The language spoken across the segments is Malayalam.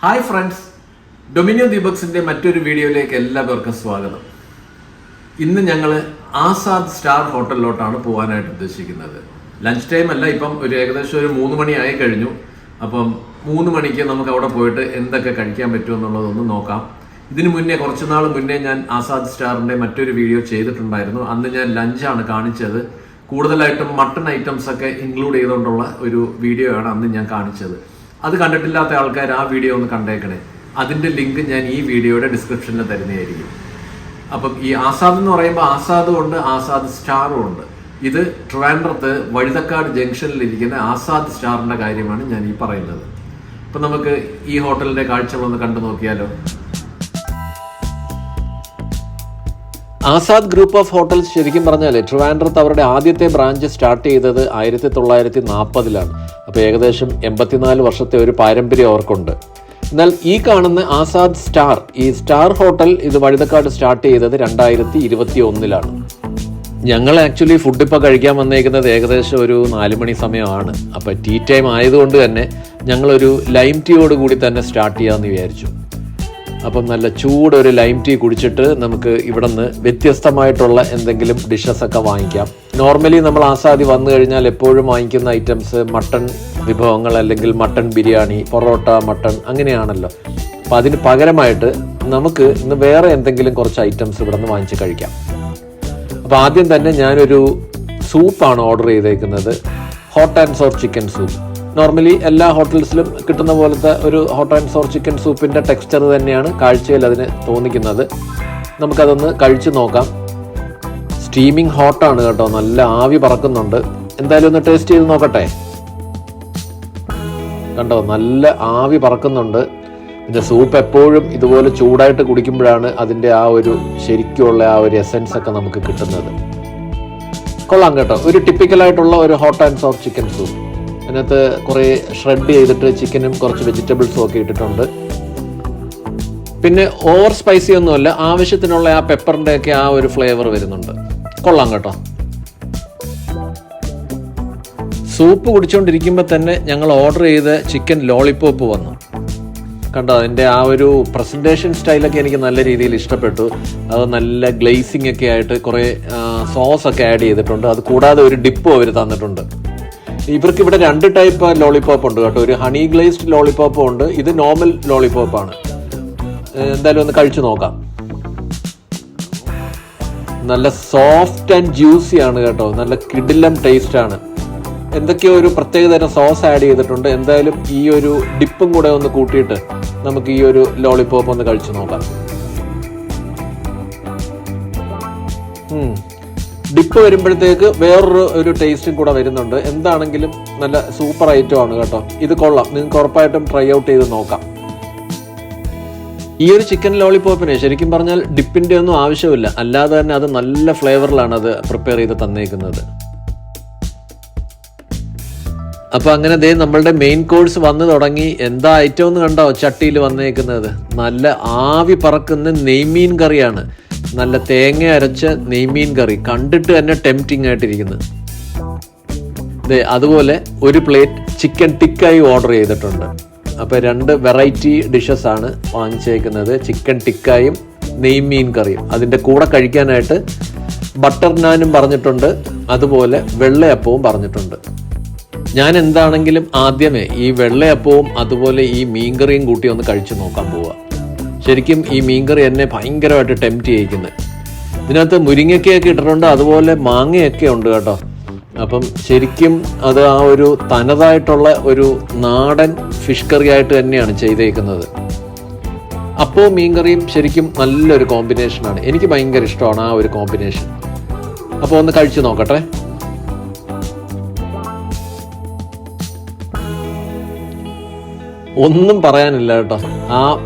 ഹായ് ഫ്രണ്ട്സ്, ഡൊമിനിയോ ദീപക്സിന്റെ മറ്റൊരു വീഡിയോയിലേക്ക് എല്ലാവർക്കും സ്വാഗതം. ഇന്ന് ഞങ്ങൾ ആസാദ് സ്റ്റാർ ഹോട്ടലിലോട്ടാണ് പോകാനായിട്ട് ഉദ്ദേശിക്കുന്നത്. ലഞ്ച് ടൈം അല്ല, ഇപ്പം ഏകദേശം ഒരു 3 മണി ആയി കഴിഞ്ഞു. അപ്പം 3 മണിക്ക് നമുക്ക് അവിടെ പോയിട്ട് എന്തൊക്കെ കഴിക്കാൻ പറ്റുമെന്നുള്ളതൊന്ന് നോക്കാം. ഇതിനു മുന്നേ കുറച്ച് നാൾ മുന്നേ ഞാൻ ആസാദ് സ്റ്റാറിന്റെ മറ്റൊരു വീഡിയോ ചെയ്തിട്ടുണ്ടായിരുന്നു. അന്ന് ഞാൻ ലഞ്ചാണ് കാണിച്ചത്. കൂടുതലായിട്ടും മട്ടൺ ഐറ്റംസ് ഒക്കെ ഇൻക്ലൂഡ് ചെയ്തുകൊണ്ടുള്ള ഒരു വീഡിയോ ആണ് അന്ന് ഞാൻ കാണിച്ചത്. അത് കണ്ടിട്ടില്ലാത്ത ആൾക്കാർ ആ വീഡിയോ ഒന്ന് കണ്ടേക്കണേ. അതിൻ്റെ ലിങ്ക് ഞാൻ ഈ വീഡിയോയുടെ ഡിസ്ക്രിപ്ഷനിൽ തരുന്നതായിരിക്കും. അപ്പം ഈ ആസാദ് എന്ന് പറയുമ്പോൾ ആസാദും ഉണ്ട്, ആസാദ് സ്റ്റാറും ഉണ്ട്. ഇത് ട്രിവാൻഡ്രത്ത് വഴുതക്കാട് ജംഗ്ഷനിലിരിക്കുന്ന ആസാദ് സ്റ്റാറിൻ്റെ കാര്യമാണ് ഞാൻ ഈ പറയുന്നത്. അപ്പം നമുക്ക് ഈ ഹോട്ടലിൻ്റെ കാഴ്ചകളൊന്ന് കണ്ടു നോക്കിയാലോ. ആസാദ് ഗ്രൂപ്പ് ഓഫ് ഹോട്ടൽസ് ശരിക്കും പറഞ്ഞാൽ ട്രിവാൻഡ്രത്ത് അവരുടെ ആദ്യത്തെ ബ്രാഞ്ച് സ്റ്റാർട്ട് ചെയ്തത് 1940-ലാണ്. അപ്പോൾ ഏകദേശം 84 വർഷത്തെ ഒരു പാരമ്പര്യം അവർക്കുണ്ട്. എന്നാൽ ഈ കാണുന്ന ആസാദ് സ്റ്റാർ, ഈ സ്റ്റാർ ഹോട്ടൽ ഇത് വഴുതക്കാട് സ്റ്റാർട്ട് ചെയ്തത് 2021-ലാണ്. ഞങ്ങൾ ആക്ച്വലി ഫുഡ് ഇപ്പോൾ കഴിക്കാൻ വന്നേക്കുന്നത് ഏകദേശം ഒരു 4 മണി സമയമാണ്. അപ്പോൾ ടീ ടൈം ആയതുകൊണ്ട് തന്നെ ഞങ്ങളൊരു ലൈം ടീയോട് കൂടി തന്നെ സ്റ്റാർട്ട് ചെയ്യാമെന്ന് വിചാരിച്ചു. അപ്പം നല്ല ചൂടൊരു ലൈം ടീ കുടിച്ചിട്ട് നമുക്ക് ഇവിടെ നിന്ന് വ്യത്യസ്തമായിട്ടുള്ള എന്തെങ്കിലും ഡിഷസ് ഒക്കെ വാങ്ങിക്കാം. നോർമലി നമ്മൾ ആസാദി വന്നു കഴിഞ്ഞാൽ എപ്പോഴും വാങ്ങിക്കുന്ന ഐറ്റംസ് മട്ടൺ വിഭവങ്ങൾ, അല്ലെങ്കിൽ മട്ടൺ ബിരിയാണി, പൊറോട്ട, മട്ടൺ അങ്ങനെയാണല്ലോ. അപ്പം അതിന് പകരമായിട്ട് നമുക്ക് ഇന്ന് വേറെ എന്തെങ്കിലും കുറച്ച് ഐറ്റംസ് ഇവിടെ നിന്ന് വാങ്ങിച്ച് കഴിക്കാം. അപ്പോൾ ആദ്യം തന്നെ ഞാനൊരു സൂപ്പാണ് ഓർഡർ ചെയ്തേക്കുന്നത്. Hot and sour chicken soup. Normally എല്ലാ ഹോട്ടൽസിലും കിട്ടുന്ന പോലത്തെ ഒരു ഹോട്ട് ആൻഡ് സോർ ചിക്കൻ സൂപ്പിൻ്റെ ടെക്സ്ചർ തന്നെയാണ് കാഴ്ചയിൽ അതിന് തോന്നിക്കുന്നത്. നമുക്കതൊന്ന് കഴിച്ചു നോക്കാം. സ്റ്റീമിങ് ഹോട്ടാണ് കേട്ടോ, നല്ല ആവി പറക്കുന്നുണ്ട്. എന്തായാലും ഒന്ന് ടേസ്റ്റ് ചെയ്ത് നോക്കട്ടെ. കണ്ടോ, നല്ല ആവി പറക്കുന്നുണ്ട്. പിന്നെ സൂപ്പ് എപ്പോഴും ഇതുപോലെ ചൂടായിട്ട് കുടിക്കുമ്പോഴാണ് അതിൻ്റെ ആ ഒരു ശരിക്കുള്ള ആ ഒരു എസൻസ് ഒക്കെ നമുക്ക് കിട്ടുന്നത്. കൊള്ളാം കേട്ടോ, ഒരു ടിപ്പിക്കലായിട്ടുള്ള ഒരു hot and sour chicken soup. അതിനകത്ത് കുറേ ഷ്രെഡ് ചെയ്തിട്ട് ചിക്കനും കുറച്ച് വെജിറ്റബിൾസും ഒക്കെ ഇട്ടിട്ടുണ്ട്. പിന്നെ ഓവർ സ്പൈസി ഒന്നുമല്ല, ആവശ്യത്തിനുള്ള ആ പെപ്പറിൻ്റെ ഒക്കെ ആ ഒരു ഫ്ലേവർ വരുന്നുണ്ട്. കൊള്ളാം കേട്ടോ. സൂപ്പ് കുടിച്ചുകൊണ്ടിരിക്കുമ്പോൾ തന്നെ ഞങ്ങൾ ഓർഡർ ചെയ്ത ചിക്കൻ ലോളിപോപ്പ് വന്നു. കണ്ടോ, അതിൻ്റെ ആ ഒരു പ്രസൻറ്റേഷൻ സ്റ്റൈലൊക്കെ എനിക്ക് നല്ല രീതിയിൽ ഇഷ്ടപ്പെട്ടു. അത് നല്ല ഗ്ലേസിങ് ഒക്കെ ആയിട്ട് കുറേ സോസൊക്കെ ആഡ് ചെയ്തിട്ടുണ്ട്. അത് കൂടാതെ ഒരു ഡിപ്പും അവർ തന്നിട്ടുണ്ട്. ഇവർക്ക് ഇവിടെ 2 ടൈപ്പ് ലോളിപോപ്പ് ഉണ്ട് കേട്ടോ. ഒരു ഹണി ഗ്ലേസ്ഡ് ലോളിപോപ്പും ഉണ്ട്, ഇത് നോർമൽ ലോളിപോപ്പാണ്. എന്തായാലും ഒന്ന് കഴിച്ചു നോക്കാം. നല്ല സോഫ്റ്റ് ആൻഡ് ജ്യൂസി ആണ് കേട്ടോ, നല്ല കിടിലം ടേസ്റ്റ് ആണ്. എന്തൊക്കെയോ ഒരു പ്രത്യേകതരം സോസ് ആഡ് ചെയ്തിട്ടുണ്ട്. എന്തായാലും ഈ ഒരു ഡിപ്പും കൂടെ ഒന്ന് കൂട്ടിയിട്ട് നമുക്ക് ഈ ഒരു ലോളിപോപ്പ് ഒന്ന് കഴിച്ചു നോക്കാം. ഡിപ്പ് വരുമ്പോഴത്തേക്ക് വേറൊരു ടേസ്റ്റും കൂടെ വരുന്നുണ്ട്. എന്താണെങ്കിലും നല്ല സൂപ്പർ ഐറ്റം ആണ് കേട്ടോ. ഇത് കൊള്ളാം, നിങ്ങൾക്ക് ഉറപ്പായിട്ടും ട്രൈ ഔട്ട് ചെയ്ത് നോക്കാം. ഈ ഒരു ചിക്കൻ ലോളിപോപ്പിന് ശരിക്കും പറഞ്ഞാൽ ഡിപ്പിൻ്റെ ഒന്നും ആവശ്യമില്ല, അല്ലാതെ തന്നെ അത് നല്ല ഫ്ലേവറിലാണ് അത് പ്രിപ്പയർ ചെയ്ത് തന്നേക്കുന്നത്. അപ്പോൾ അങ്ങനെ ദേ നമ്മളുടെ മെയിൻ കോഴ്സ് വന്നു തുടങ്ങി. എന്താ ഐറ്റം എന്ന് കണ്ടോ, ചട്ടിയിൽ വന്നേക്കുന്നത് നല്ല ആവി പറക്കുന്ന നെയ്മീൻ കറിയാണ്. നല്ല തേങ്ങ അരച്ച നെയ്മീൻ കറി, കണ്ടിട്ട് തന്നെ ടെംപ്റ്റിംഗ് ആയിട്ടിരിക്കുന്നു. അതുപോലെ ഒരു പ്ലേറ്റ് ചിക്കൻ ടിക്കായി ഓർഡർ ചെയ്തിട്ടുണ്ട്. അപ്പോൾ 2 വെറൈറ്റി ഡിഷസ് ആണ് വാങ്ങിച്ചേക്കുന്നത്, ചിക്കൻ ടിക്കായും നെയ്മീൻ കറിയും. അതിൻ്റെ കൂടെ കഴിക്കാനായിട്ട് ബട്ടർ നാനും പറഞ്ഞിട്ടുണ്ട്, അതുപോലെ വെള്ളയപ്പവും പറഞ്ഞിട്ടുണ്ട്. ഞാൻ എന്താണെങ്കിലും ആദ്യമേ ഈ വെള്ളയപ്പവും അതുപോലെ ഈ മീൻകറിയും കൂട്ടി ഒന്ന് കഴിച്ചു നോക്കാൻ പോവുക. ശരിക്കും ഈ മീൻകറി എന്നെ ഭയങ്കരമായിട്ട് ടെംപ്റ്റ് ചെയ്യിക്കുന്നത്. ഇതിനകത്ത് മുരിങ്ങയ്ക്കയൊക്കെ ഇട്ടിട്ടുണ്ട്, അതുപോലെ മാങ്ങയൊക്കെ ഉണ്ട് കേട്ടോ. അപ്പം ശരിക്കും അത് ആ ഒരു തനതായിട്ടുള്ള ഒരു നാടൻ ഫിഷ് കറി ആയിട്ട് തന്നെയാണ് ചെയ്തേക്കുന്നത്. അപ്പോൾ മീൻകറിയും ശരിക്കും നല്ലൊരു കോമ്പിനേഷനാണ്. എനിക്ക് ഭയങ്കര ഇഷ്ടമാണ് ആ ഒരു കോമ്പിനേഷൻ. അപ്പോൾ ഒന്ന് കഴിച്ചു നോക്കട്ടെ. ഒന്നും പറയാനില്ല കേട്ടോ. ആ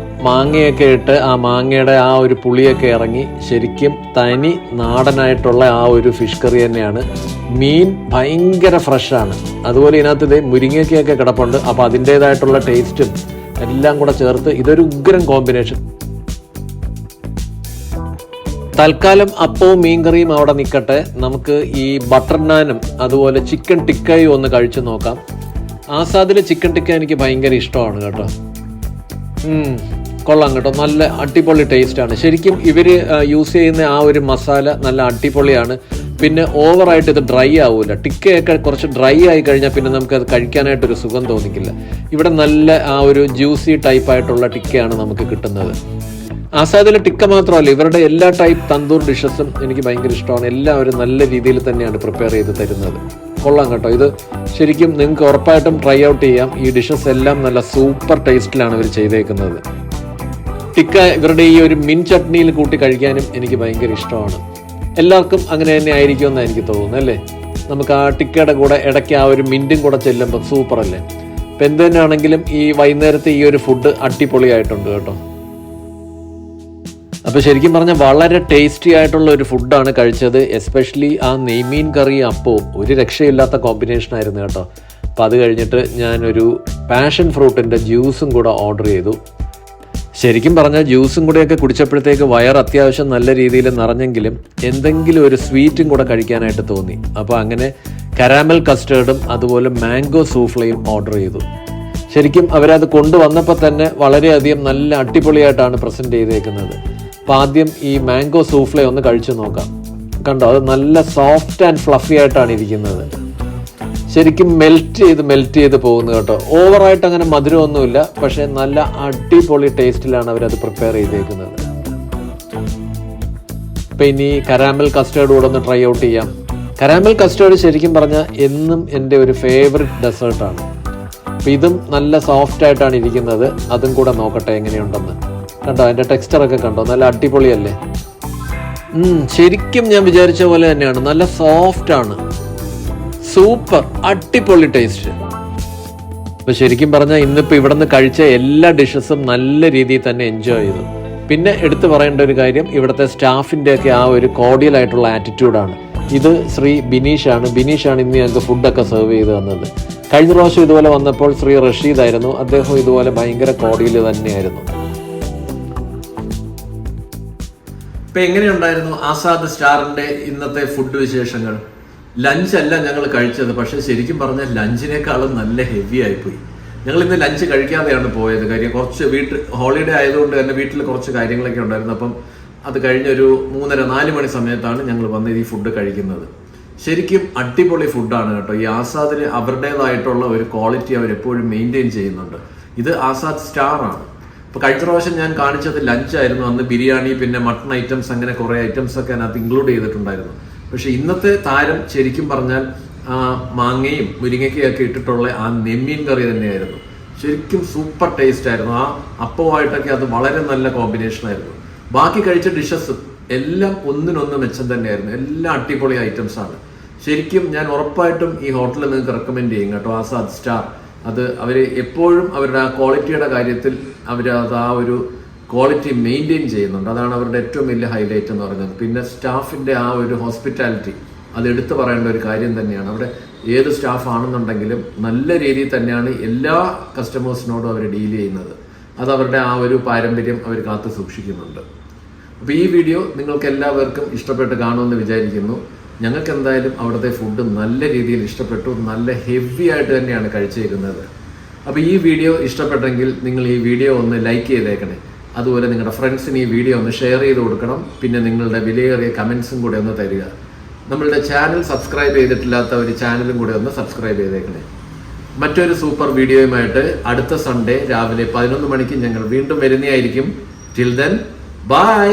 മാങ്ങയൊക്കെ ഇട്ട് ആ മാങ്ങയുടെ ആ ഒരു പുളിയൊക്കെ ഇറങ്ങി ശരിക്കും തനി നാടനായിട്ടുള്ള ആ ഒരു ഫിഷ് കറി തന്നെയാണ്. മീൻ ഭയങ്കര ഫ്രഷാണ്. അതുപോലെ ഇതിനകത്ത് ഇത് മുരിങ്ങയ്ക്കയൊക്കെ കിടപ്പുണ്ട്. അപ്പോൾ അതിൻ്റേതായിട്ടുള്ള ടേസ്റ്റും എല്ലാം കൂടെ ചേർത്ത് ഇതൊരു ഉഗ്രൻ കോമ്പിനേഷൻ. തൽക്കാലം അപ്പവും മീൻകറിയും അവിടെ നിൽക്കട്ടെ. നമുക്ക് ഈ ബട്ടർ നാനും അതുപോലെ ചിക്കൻ ടിക്കയും ഒന്ന് കഴിച്ചു നോക്കാം. ആസാദിലെ ചിക്കൻ ടിക്ക എനിക്ക് ഭയങ്കര ഇഷ്ടമാണ് കേട്ടോ. കൊള്ളാം കേട്ടോ, നല്ല അടിപൊളി ടേസ്റ്റാണ്. ശരിക്കും ഇവർ യൂസ് ചെയ്യുന്ന ആ ഒരു മസാല നല്ല അടിപൊളിയാണ്. പിന്നെ ഓവറായിട്ട് ഇത് ഡ്രൈ ആവില്ല. ടിക്കയൊക്കെ കുറച്ച് ഡ്രൈ ആയി കഴിഞ്ഞാൽ പിന്നെ നമുക്കത് കഴിക്കാനായിട്ടൊരു സുഖം തോന്നിക്കില്ല. ഇവിടെ നല്ല ആ ഒരു ജ്യൂസി ടൈപ്പായിട്ടുള്ള ടിക്കയാണ് നമുക്ക് കിട്ടുന്നത്. ആസാദിലെ ടിക്ക മാത്രമല്ല, ഇവരുടെ എല്ലാ ടൈപ്പ് തന്തൂർ ഡിഷസും എനിക്ക് ഭയങ്കര ഇഷ്ടമാണ്. എല്ലാവരും നല്ല രീതിയിൽ തന്നെയാണ് പ്രിപ്പയർ ചെയ്ത് തരുന്നത്. കൊള്ളാം കേട്ടോ. ഇത് ശരിക്കും നിങ്ങൾക്ക് ഉറപ്പായിട്ടും ട്രൈ ഔട്ട് ചെയ്യാം. ഈ ഡിഷസ് എല്ലാം നല്ല സൂപ്പർ ടേസ്റ്റിലാണ് ഇവർ ചെയ്തേക്കുന്നത്. ടിക്ക ഇവരുടെ ഈ ഒരു മിൻ ചട്നിയിൽ കൂട്ടി കഴിക്കാനും എനിക്ക് ഭയങ്കര ഇഷ്ടമാണ്. എല്ലാവർക്കും അങ്ങനെ തന്നെ ആയിരിക്കുമെന്നാണ് എനിക്ക് തോന്നുന്നത് അല്ലേ. നമുക്ക് ആ ടിക്കയുടെ കൂടെ ഇടയ്ക്ക് ആ ഒരു മിൻറ്റും കൂടെ ചെല്ലുമ്പോൾ സൂപ്പർ അല്ലേ. ഇപ്പം എന്ത് തന്നെയാണെങ്കിലും ഈ വൈകുന്നേരത്തെ ഈ ഒരു ഫുഡ് അടിപൊളിയായിട്ടുണ്ട് കേട്ടോ. അപ്പോൾ ശരിക്കും പറഞ്ഞാൽ വളരെ ടേസ്റ്റി ആയിട്ടുള്ള ഒരു ഫുഡാണ് കഴിച്ചത്. എസ്പെഷ്യലി ആ നെയ്മീൻ കറി അപ്പവും ഒരു രക്ഷയില്ലാത്ത കോമ്പിനേഷൻ ആയിരുന്നു കേട്ടോ. അപ്പോൾ അത് കഴിഞ്ഞിട്ട് ഞാനൊരു പാഷൻ ഫ്രൂട്ടിൻ്റെ ജ്യൂസും കൂടെ ഓർഡർ ചെയ്തു. ശരിക്കും പറഞ്ഞാൽ ജ്യൂസും കൂടെയൊക്കെ കുടിച്ചപ്പോഴത്തേക്ക് വയർ അത്യാവശ്യം നല്ല രീതിയിൽ നിറഞ്ഞെങ്കിലും എന്തെങ്കിലും ഒരു സ്വീറ്റും കൂടെ കഴിക്കാനായിട്ട് തോന്നി. അപ്പോൾ അങ്ങനെ കരാമൽ കസ്റ്റേർഡും അതുപോലെ മാംഗോ സൂഫ്ലയും ഓർഡർ ചെയ്തു. ശരിക്കും അവരത് കൊണ്ടുവന്നപ്പോൾ തന്നെ വളരെയധികം നല്ല അടിപൊളിയായിട്ടാണ് പ്രസൻറ്റ് ചെയ്തേക്കുന്നത്. അപ്പോൾ ആദ്യം ഈ മാംഗോ സൂഫ്ലെ ഒന്ന് കഴിച്ചു നോക്കാം. കണ്ടോ, അത് നല്ല സോഫ്റ്റ് ആൻഡ് ഫ്ലഫി ആയിട്ടാണ് ഇരിക്കുന്നത്. ശരിക്കും മെൽറ്റ് ചെയ്ത് പോകുന്നു കേട്ടോ. ഓവറായിട്ട് അങ്ങനെ മധുരമൊന്നുമില്ല, പക്ഷേ നല്ല അടിപൊളി ടേസ്റ്റിലാണ് അവരത് പ്രിപ്പയർ ചെയ്തേക്കുന്നത്. ഇപ്പം ഇനി കരാമൽ കസ്റ്റേർഡ് കൂടെ ഒന്ന് ട്രൈ ഔട്ട് ചെയ്യാം. കരാമൽ കസ്റ്റേർഡ് ശരിക്കും പറഞ്ഞാൽ എന്നും എൻ്റെ ഒരു ഫേവററ്റ് ഡെസേർട്ടാണ്. അപ്പം ഇതും നല്ല സോഫ്റ്റ് ആയിട്ടാണ് ഇരിക്കുന്നത്. അതും കൂടെ നോക്കട്ടെ എങ്ങനെയുണ്ടെന്ന്. കണ്ടോ, അതിൻ്റെ ടെക്സ്ചറൊക്കെ കണ്ടോ, നല്ല അടിപൊളിയല്ലേ. ശരിക്കും ഞാൻ വിചാരിച്ച പോലെ തന്നെയാണ്, നല്ല സോഫ്റ്റ് ആണ്. സൂപ്പർ അടിപൊളി ടേസ്റ്റ്. അപ്പോൾ ശരിക്കും പറഞ്ഞാൽ ഇന്നിപ്പോൾ ഇവിടെ നിന്ന് കഴിച്ച എല്ലാ ഡിഷസും നല്ല രീതിയിൽ തന്നെ എൻജോയ് ചെയ്തു. പിന്നെ എടുത്തു പറയേണ്ട ഒരു കാര്യം, ഇവിടുത്തെ സ്റ്റാഫിൻ്റെയൊക്കെ ആ ഒരു കോർഡിയൽ ആയിട്ടുള്ള ആറ്റിറ്റ്യൂഡാണ്. ഇത് ശ്രീ ബിനീഷാണ് ഇന്ന് ഞങ്ങൾക്ക് ഫുഡൊക്കെ സെർവ് ചെയ്ത് തന്നത്. കഴിഞ്ഞ പ്രാവശ്യം ഇതുപോലെ വന്നപ്പോൾ ശ്രീ റഷീദ് ആയിരുന്നു. അദ്ദേഹം ഇതുപോലെ ഭയങ്കര കോർഡിയൽ തന്നെയായിരുന്നു. ഇപ്പം എങ്ങനെയുണ്ടായിരുന്നു ആസാദ് സ്റ്റാറിൻ്റെ ഇന്നത്തെ ഫുഡ് വിശേഷങ്ങൾ? ലഞ്ചല്ല ഞങ്ങൾ കഴിച്ചത്, പക്ഷേ ശരിക്കും പറഞ്ഞാൽ ലഞ്ചിനേക്കാളും നല്ല ഹെവി ആയിപ്പോയി. ഞങ്ങൾ ഇന്ന് ലഞ്ച് കഴിക്കാതെയാണ് പോയത്. കാര്യം കുറച്ച് ഹോളിഡേ ആയതുകൊണ്ട് തന്നെ വീട്ടിൽ കുറച്ച് കാര്യങ്ങളൊക്കെ ഉണ്ടായിരുന്നു. അപ്പം അത് കഴിഞ്ഞൊരു 3:30-4 മണി സമയത്താണ് ഞങ്ങൾ വന്ന് ഈ ഫുഡ് കഴിക്കുന്നത്. ശരിക്കും അടിപൊളി ഫുഡാണ് കേട്ടോ. ഈ ആസാദിന് അവരുടേതായിട്ടുള്ള ഒരു ക്വാളിറ്റി അവരെപ്പോഴും മെയിൻറ്റെയിൻ ചെയ്യുന്നുണ്ട്. ഇത് ആസാദ് സ്റ്റാർ ആണ്. ഇപ്പോൾ കഴിഞ്ഞ പ്രാവശ്യം ഞാൻ കാണിച്ചത് ലഞ്ചായിരുന്നു. അന്ന് ബിരിയാണി, പിന്നെ മട്ടൺ ഐറ്റംസ്, അങ്ങനെ കുറേ ഐറ്റംസ് ഒക്കെ അതിനകത്ത് ഇൻക്ലൂഡ് ചെയ്തിട്ടുണ്ടായിരുന്നു. പക്ഷെ ഇന്നത്തെ താരം ശരിക്കും പറഞ്ഞാൽ മാങ്ങയും മുരിങ്ങയ്ക്കൊക്കെ ഇട്ടിട്ടുള്ള ആ നെമ്മീൻ കറി തന്നെയായിരുന്നു. ശരിക്കും സൂപ്പർ ടേസ്റ്റ് ആയിരുന്നു. ആ അപ്പവുമായിട്ടൊക്കെ അത് വളരെ നല്ല കോമ്പിനേഷൻ ആയിരുന്നു. ബാക്കി കഴിച്ച ഡിഷസ് എല്ലാം ഒന്നിനൊന്ന് മെച്ചം തന്നെയായിരുന്നു. എല്ലാം അടിപൊളി ഐറ്റംസ് ആണ്. ശരിക്കും ഞാൻ ഉറപ്പായിട്ടും ഈ ഹോട്ടലിൽ നിങ്ങൾക്ക് റെക്കമെൻഡ് ചെയ്യും കേട്ടോ, ആസാദ് സ്റ്റാർ. അത് അവർ എപ്പോഴും അവരുടെ ആ ക്വാളിറ്റിയുടെ കാര്യത്തിൽ അത് ആ ഒരു ക്വാളിറ്റി മെയിൻറ്റെയിൻ ചെയ്യുന്നുണ്ട്. അതാണ് അവരുടെ ഏറ്റവും വലിയ ഹൈലൈറ്റ് എന്ന് പറയുന്നത്. പിന്നെ സ്റ്റാഫിൻ്റെ ആ ഒരു ഹോസ്പിറ്റാലിറ്റി അത് എടുത്തു പറയേണ്ട ഒരു കാര്യം തന്നെയാണ്. അവിടെ ഏത് സ്റ്റാഫ് ആണെന്നുണ്ടെങ്കിലും നല്ല രീതിയിൽ തന്നെയാണ് എല്ലാ കസ്റ്റമേഴ്സിനോടും അവർ ഡീൽ ചെയ്യുന്നത്. അത് അവരുടെ ആ ഒരു പാരമ്പര്യം അവർ കാത്തു സൂക്ഷിക്കുന്നുണ്ട്. അപ്പോൾ ഈ വീഡിയോ നിങ്ങൾക്ക് എല്ലാവർക്കും ഇഷ്ടപ്പെട്ട് കാണുമെന്ന് വിചാരിക്കുന്നു. ഞങ്ങൾക്ക് എന്തായാലും അവിടുത്തെ ഫുഡ് നല്ല രീതിയിൽ ഇഷ്ടപ്പെട്ടു. നല്ല ഹെവി ആയിട്ട് തന്നെയാണ് കഴിച്ചിരിക്കുന്നത്. അപ്പോൾ ഈ വീഡിയോ ഇഷ്ടപ്പെട്ടെങ്കിൽ നിങ്ങൾ ഈ വീഡിയോ ഒന്ന് ലൈക്ക് ചെയ്തേക്കണേ. അതുപോലെ നിങ്ങളുടെ ഫ്രണ്ട്സിന് ഈ വീഡിയോ ഒന്ന് ഷെയർ ചെയ്ത് കൊടുക്കണം. പിന്നെ നിങ്ങളുടെ വിലയേറിയ കമൻസും കൂടെ ഒന്ന് തരിക. നമ്മളുടെ ചാനൽ സബ്സ്ക്രൈബ് ചെയ്തിട്ടില്ലാത്ത ഒരു ചാനലും കൂടെ ഒന്ന് സബ്സ്ക്രൈബ് ചെയ്തേക്കണേ. മറ്റൊരു സൂപ്പർ വീഡിയോയുമായിട്ട് അടുത്ത സൺഡേ രാവിലെ 11 മണിക്ക് ഞങ്ങൾ വീണ്ടും വരുന്നതായിരിക്കും. Till then bye.